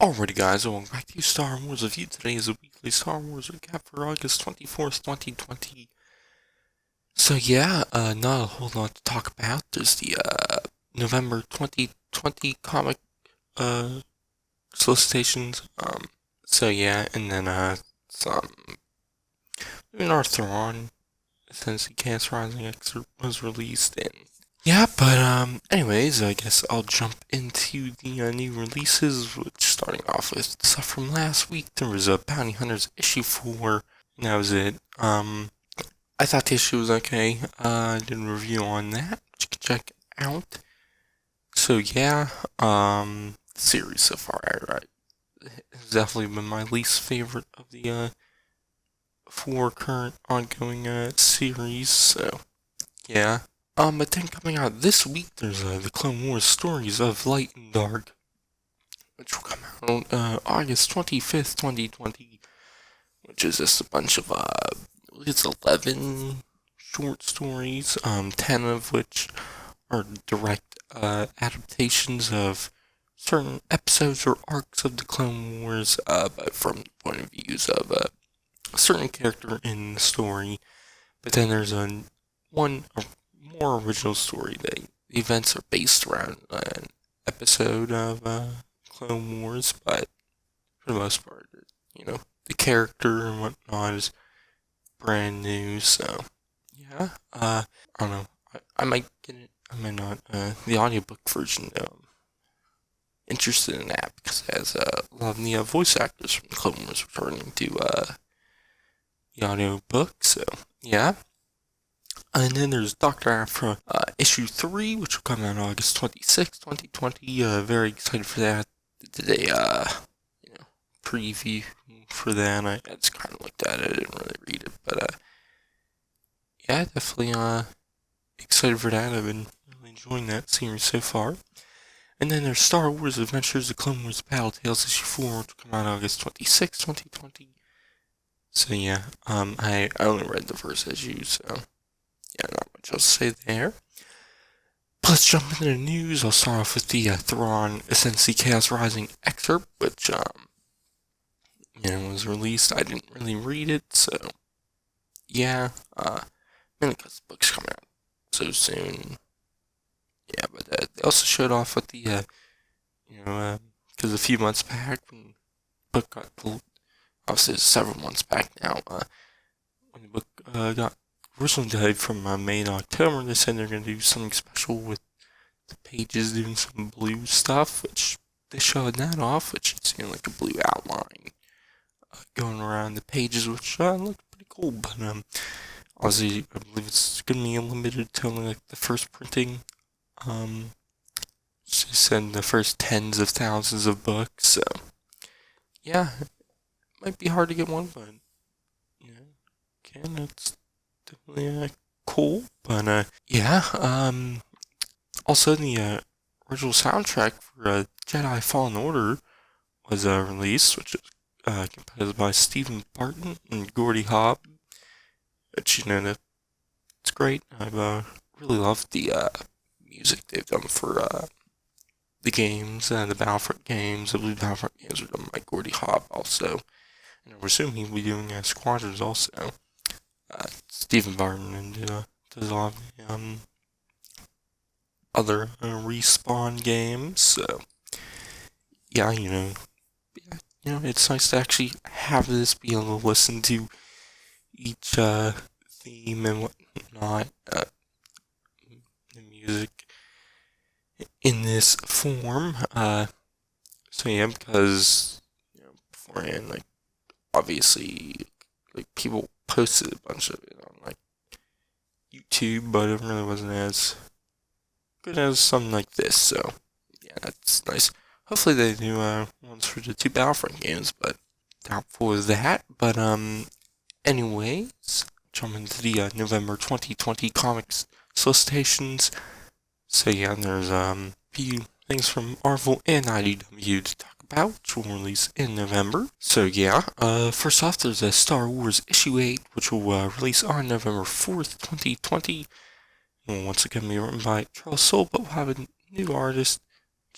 Alrighty guys, welcome back to Star Wars Review. Today is a weekly Star Wars recap for August 24th, 2020. So yeah, not a whole lot to talk about. There's the November 2020 comic uh solicitations. So yeah, and then some our Thrawn Ascendancy Cast Rising excerpt was released, and yeah, but anyways, I guess I'll jump into the new releases, which starting off with stuff from last week. There was a Bounty Hunters issue 4, and that was it. I thought the issue was okay. I did a review on that, which you can check out. So yeah, the series so far, has definitely been my least favorite of the 4 current ongoing series. So yeah. But then coming out this week, there's the Clone Wars Stories of Light and Dark, which will come out on August 25th, 2020, which is just a bunch of, it's 11 short stories, 10 of which are direct adaptations of certain episodes or arcs of the Clone Wars, but from the point of views of a certain character in the story. But then there's a more original story. The events are based around an episode of Clone Wars, but for the most part, the character and whatnot is brand new. So yeah, I don't know. I might get it. I might not. The audiobook version, interested in that because it has a lot of the voice actors from the Clone Wars returning to the audiobook. So yeah. And then there's Dr. Aphra issue 3, which will come out August 26, 2020. Very excited for that. Did a preview for that. I just kind of looked at it. I didn't really read it, but yeah, definitely excited for that. I've been really enjoying that series so far. And then there's Star Wars Adventures: The Clone Wars Battle Tales issue 4, which will come out August 26, 2020. So yeah, I only read the first issue, so yeah, not much else to say there. But let's jump into the news. I'll start off with the Thrawn Ascendancy Chaos Rising excerpt, which was released. I didn't really read it, so yeah, mainly because the book's coming out so soon. Yeah, but they also showed off with the because a few months back when the book got pulled, obviously it's several months back now. When the book got originally died from May and October, they said they're going to do something special with the pages doing some blue stuff, which they showed that off, which is like a blue outline going around the pages, which looked pretty cool. But obviously, I believe it's going to be limited to only like the first printing. She said the first tens of thousands of books. So yeah, it might be hard to get one, but again, it's definitely cool. But yeah, also the original soundtrack for Jedi Fallen Order was released, which is composed by Stephen Barton and Gordy Hobb. Which it's great. I've really loved the music they've done for the games, the Battlefront games. The Blue Battlefront games were done by Gordy Hobb also, and I assume he'll be doing Squadrons also. Stephen Barton and does a lot of other Respawn games. So yeah, it's nice to actually have this be able to listen to each theme and whatnot, the music in this form. So yeah, because beforehand, like obviously, like people posted a bunch of it on like YouTube, but it really wasn't as good as something like this. So yeah, that's nice. Hopefully they do ones for the 2 Battlefront games, but doubtful of that. But anyways, jump into the November 2020 comics solicitations. So yeah, there's a few things from Marvel and IDW to talk about, which will release in November. So yeah, first off, there's a Star Wars issue 8, which will release on November 4th, 2020. Will once again be written by Charles Soule, but will have a new artist.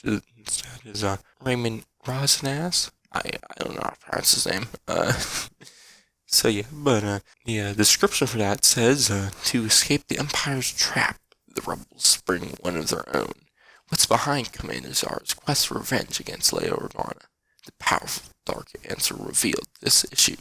Instead is Raymond Rosnas. I don't know how to pronounce his name. So yeah, but the description for that says to escape the Empire's trap, the rebels spring one of their own. What's behind Commander Zara's quest for revenge against Leia Organa? The powerful Dark Answer revealed this issue.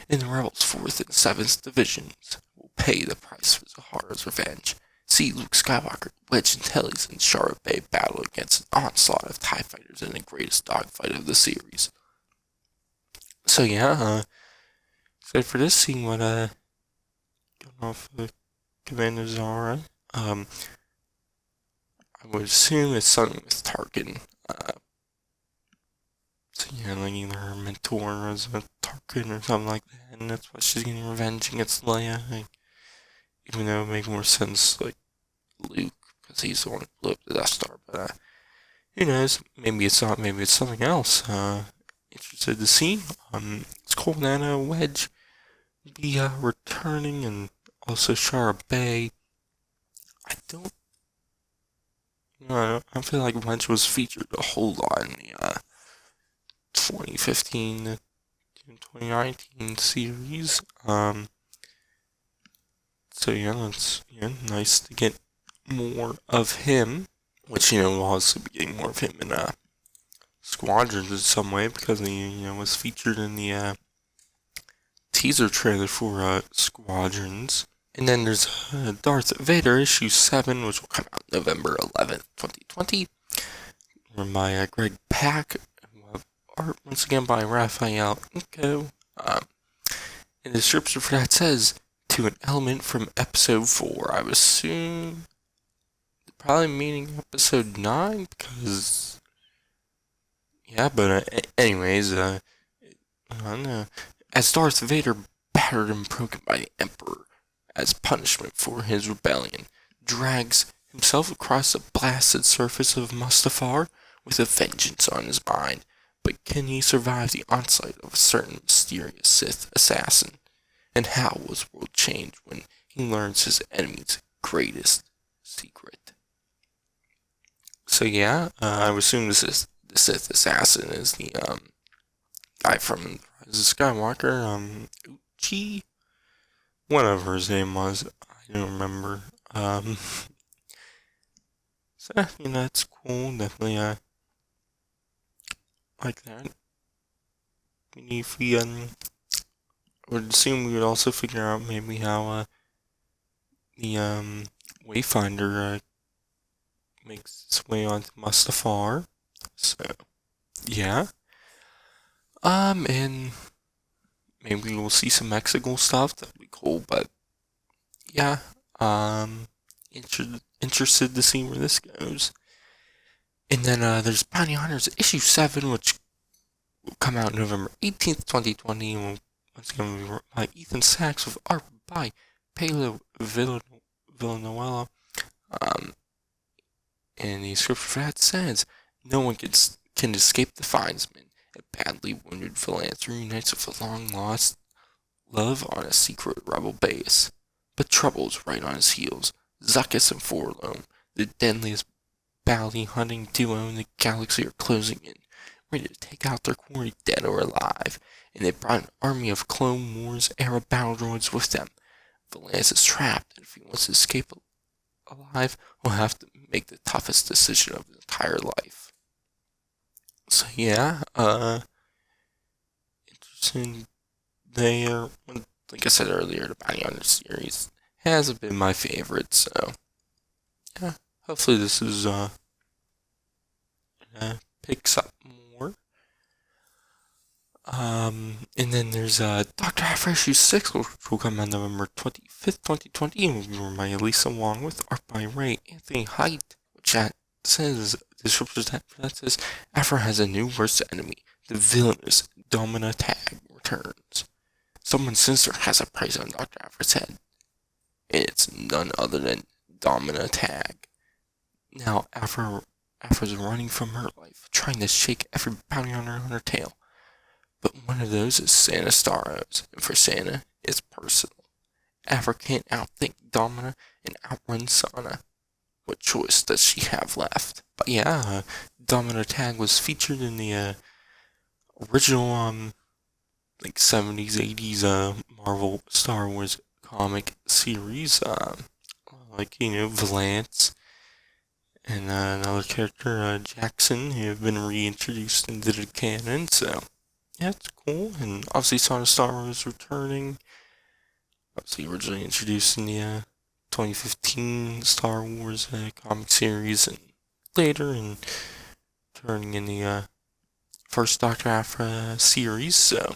In the rebels' 4th and 7th divisions will pay the price for Zahara's revenge. See Luke Skywalker, Wedge Antilles, and Shara Bay battle against an onslaught of TIE fighters in the greatest dogfight of the series. So yeah, excited for this, seeing what going off Commander Zara. I would assume it's something with Tarkin. So yeah, like either her mentor as a Tarkin or something like that, and that's why she's getting revenge against Leia. Like, even though it would make more sense, like Luke, because he's the one who blew up the Death Star. But who knows? Maybe it's not. Maybe it's something else. Interested to see. It's Cold Nana Wedge be returning, and also Shara Bay. I don't. I feel like Wedge was featured a whole lot in the 2015 to 2019 series. So yeah, it's nice to get more of him, which we'll also be getting more of him in Squadrons in some way, because he was featured in the teaser trailer for Squadrons. And then there's Darth Vader issue 7, which will come out November 11th, 2020. Written by Greg Pak. Art once again by Raphael Inco. And the description for that says, to an element from episode 4. I would assume probably meaning episode 9, because yeah, but anyways, I don't know. As Darth Vader, battered and broken by the Emperor as punishment for his rebellion, drags himself across the blasted surface of Mustafar with a vengeance on his mind. But can he survive the onslaught of a certain mysterious Sith assassin? And how will his world change when he learns his enemy's greatest secret? So yeah, I would assume the Sith assassin is the guy from Rise of Skywalker, Uchi, whatever his name was, I don't remember. So it's cool, definitely like that. If we would assume we would also figure out maybe how the Wayfinder makes its way onto Mustafar. So yeah. And maybe we'll see some Mexico stuff. That'd be cool. But yeah, interested to see where this goes. And then there's Bounty Hunters issue 7, which will come out November 18th, 2020. And once again, will be by Ethan Sachs with art by Paolo Villanueva. And the script for that says, no one can escape the Finesman. A badly wounded Philanthropist reunites with a long-lost love on a secret rebel base. But trouble's right on his heels. Zuckuss and Forlome, the deadliest bounty hunting duo in the galaxy, are closing in, ready to take out their quarry dead or alive, and they brought an army of Clone Wars-era battle droids with them. Valance is trapped, and if he wants to escape alive, he'll have to make the toughest decision of his entire life. So yeah, interesting there. Like I said earlier, the Bounty Hunter series hasn't been my favorite, so yeah, hopefully this is picks up more. And then there's Dr. Aphra issue 6, which will come on November 25th, 2020, and will be written by Elisa Wong with art by Ray Anthony Height, which says, that says, Aphra has a new worst enemy. The villainous Domina Tag returns. Someone sinister has a price on Dr. Aphra's head, and it's none other than Domina Tag. Now, Aphra's running from her life, trying to shake every bounty hunter on her tail. But one of those is Santa Staros, and for Santa, it's personal. Aphra can't outthink Domina and outrun Sana. what choice does she have left? But yeah, Domino Tag was featured in the original like 70s, 80s Marvel Star Wars comic series. Like Valance and another character, Jackson, who have been reintroduced into the canon. So yeah, it's cool. And obviously, Song of Star Wars returning. Obviously, originally introduced in the 2015 Star Wars comic series, and later, and turning in the first Doctor Aphra series. So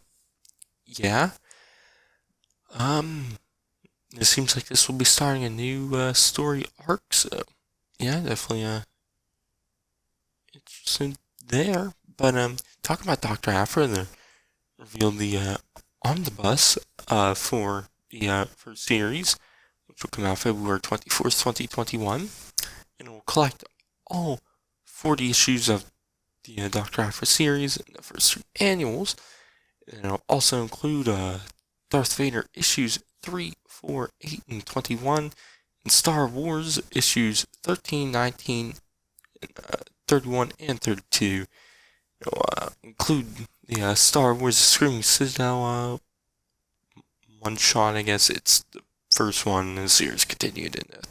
yeah, it seems like this will be starting a new story arc. So yeah, definitely interested there. But talking about Doctor Aphra, they revealed the omnibus for the first series, which will come out February 24th, 2021, and it will collect all 40 issues of the Doctor Aphra series and the first 3 annuals. And it'll also include Darth Vader issues 3, 4, 8, and 21, and Star Wars issues 13, 19, 31, and 32. It'll include the Star Wars Screaming Citadel one-shot. I guess it's the first one in the series continued in the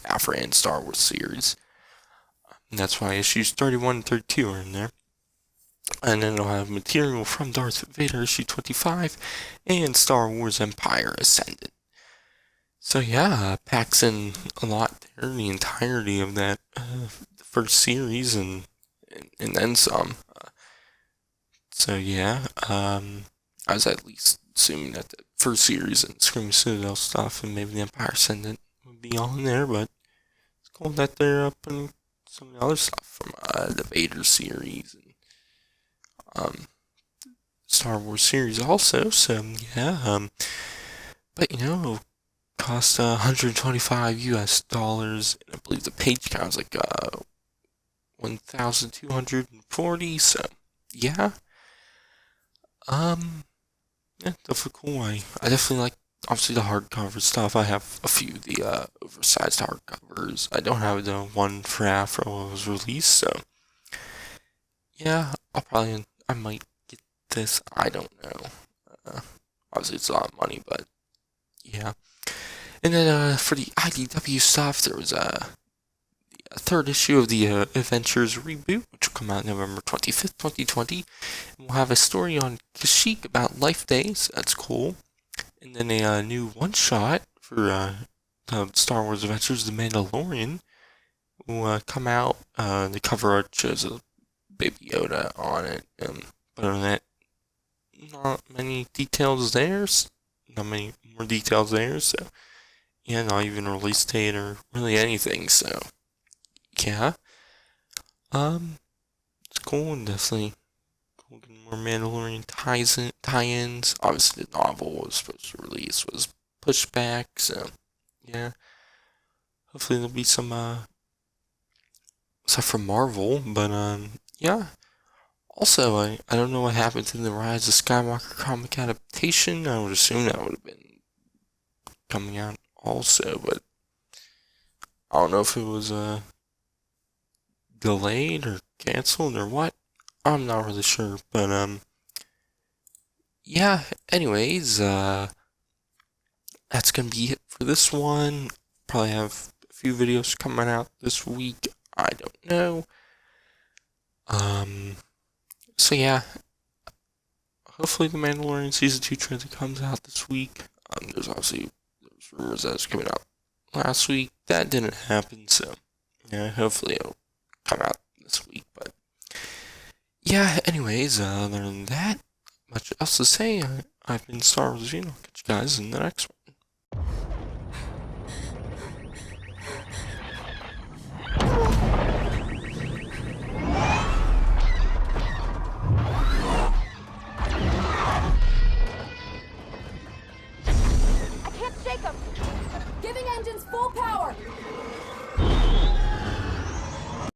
Aphra and Star Wars series. And that's why issues 31 and 32 are in there. And then it'll have material from Darth Vader issue 25 and Star Wars Empire Ascendant. So yeah, packs in a lot there, the entirety of that first series and then some. So yeah, I was at least assuming that the first series and Screaming Citadel stuff and maybe the Empire Ascendant would be on there, but it's cool that they're up in some of the other stuff from the Vader series and Star Wars series also. So yeah, but it'll cost $125 US, and I believe the page count is like 1,240. So yeah, yeah, definitely cool. I definitely like obviously the hardcover stuff. I have a few of the oversized hardcovers. I don't have the one for Aphra when it was released, so yeah, I might get this. I don't know. Obviously, it's a lot of money, but yeah. And then for the IDW stuff, there was a third issue of the Adventures reboot, which will come out November 25th, 2020. And we'll have a story on Kashyyyk about life days. That's cool. And then a new one-shot for the Star Wars Adventures, The Mandalorian, will come out. The cover art shows a Baby Yoda on it. But other than that, not many details there. Not many more details there. So yeah, not even a release date or really anything. So yeah, it's cool and definitely cool getting more Mandalorian tie-ins. Obviously, the novel was supposed to release was pushed back. So yeah, hopefully there'll be some stuff from Marvel. But yeah. Also, I don't know what happened to the Rise of Skywalker comic adaptation. I would assume that would have been coming out also, but I don't know if it was delayed or canceled or what. I'm not really sure, but yeah. Anyways, that's gonna be it for this one. Probably have a few videos coming out this week. I don't know. So yeah, hopefully the Mandalorian Season 2 trailer comes out this week. There's rumors that it's coming out last week. That didn't happen, so yeah, hopefully it'll come out this week. But yeah, anyways, other than that, much else to say. I've been Star Wars I'll catch you guys in the next one.